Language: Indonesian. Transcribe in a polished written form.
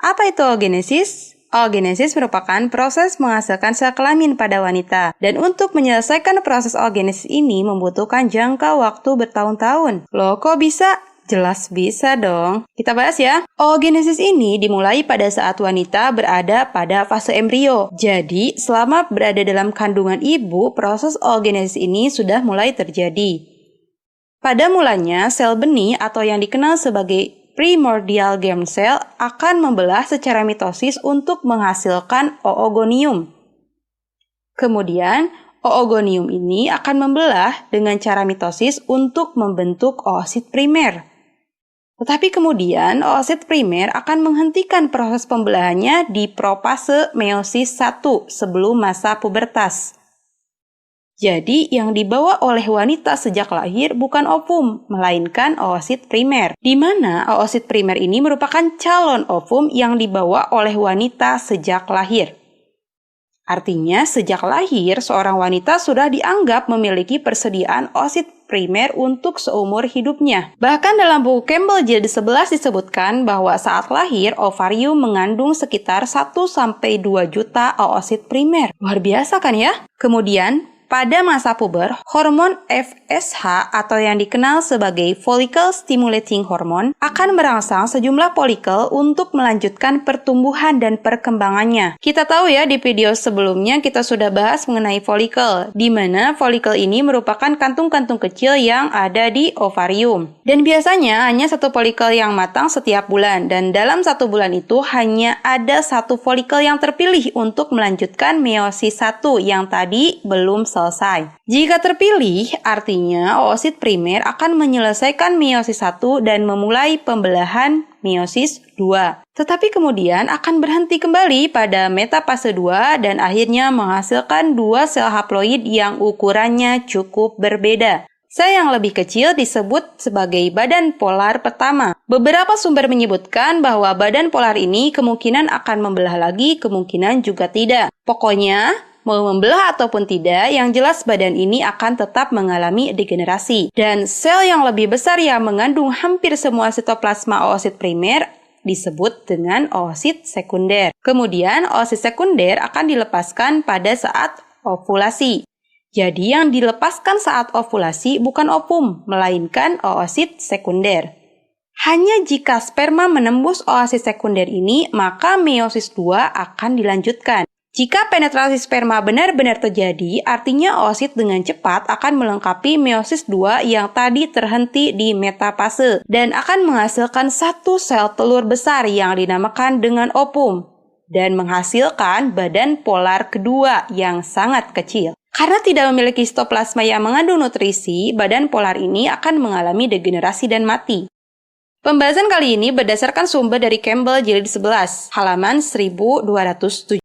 Apa itu oogenesis? Oogenesis merupakan proses menghasilkan sel kelamin pada wanita. Dan untuk menyelesaikan proses oogenesis ini membutuhkan jangka waktu bertahun-tahun. Loh, kok bisa? Jelas bisa dong. Kita bahas ya. Oogenesis ini dimulai pada saat wanita berada pada fase embrio. Jadi, selama berada dalam kandungan ibu, proses oogenesis ini sudah mulai terjadi. Pada mulanya, sel benih atau yang dikenal sebagai primordial germ cell akan membelah secara mitosis untuk menghasilkan oogonium. Kemudian, oogonium ini akan membelah dengan cara mitosis untuk membentuk oosit primer. Tetapi kemudian oosit primer akan menghentikan proses pembelahannya di profase meiosis 1 sebelum masa pubertas. Jadi yang dibawa oleh wanita sejak lahir bukan ovum, melainkan oosit primer. Di mana oosit primer ini merupakan calon ovum yang dibawa oleh wanita sejak lahir. Artinya, sejak lahir, seorang wanita sudah dianggap memiliki persediaan oosit primer untuk seumur hidupnya. Bahkan dalam buku Campbell Jilid 11 disebutkan bahwa saat lahir, ovarium mengandung sekitar 1-2 juta oosit primer. Luar biasa kan ya? Kemudian, pada masa puber, hormon FSH atau yang dikenal sebagai follicle stimulating hormone akan merangsang sejumlah folikel untuk melanjutkan pertumbuhan dan perkembangannya. Kita tahu ya di video sebelumnya kita sudah bahas mengenai folikel, di mana folikel ini merupakan kantung-kantung kecil yang ada di ovarium. Dan biasanya hanya satu folikel yang matang setiap bulan, dan dalam 1 bulan itu hanya ada 1 folikel yang terpilih untuk melanjutkan meiosis 1 yang tadi belum selesai. Jika terpilih, artinya oosit primer akan menyelesaikan meiosis 1 dan memulai pembelahan meiosis 2. Tetapi kemudian akan berhenti kembali pada metafase 2 dan akhirnya menghasilkan 2 sel haploid yang ukurannya cukup berbeda. Sel yang lebih kecil disebut sebagai badan polar pertama. Beberapa sumber menyebutkan bahwa badan polar ini kemungkinan akan membelah lagi, kemungkinan juga tidak. Pokoknya, mau membelah ataupun tidak, yang jelas badan ini akan tetap mengalami degenerasi. Dan sel yang lebih besar yang mengandung hampir semua sitoplasma oosit primer disebut dengan oosit sekunder. Kemudian, oosit sekunder akan dilepaskan pada saat ovulasi. Jadi yang dilepaskan saat ovulasi bukan ovum, melainkan oosit sekunder. Hanya jika sperma menembus oosit sekunder ini, maka meiosis 2 akan dilanjutkan. Jika penetrasi sperma benar-benar terjadi, artinya oosit dengan cepat akan melengkapi meiosis 2 yang tadi terhenti di metafase dan akan menghasilkan 1 sel telur besar yang dinamakan dengan ovum dan menghasilkan badan polar kedua yang sangat kecil. Karena tidak memiliki sitoplasma yang mengandung nutrisi, badan polar ini akan mengalami degenerasi dan mati. Pembahasan kali ini berdasarkan sumber dari Campbell Jilid 11, halaman 1207.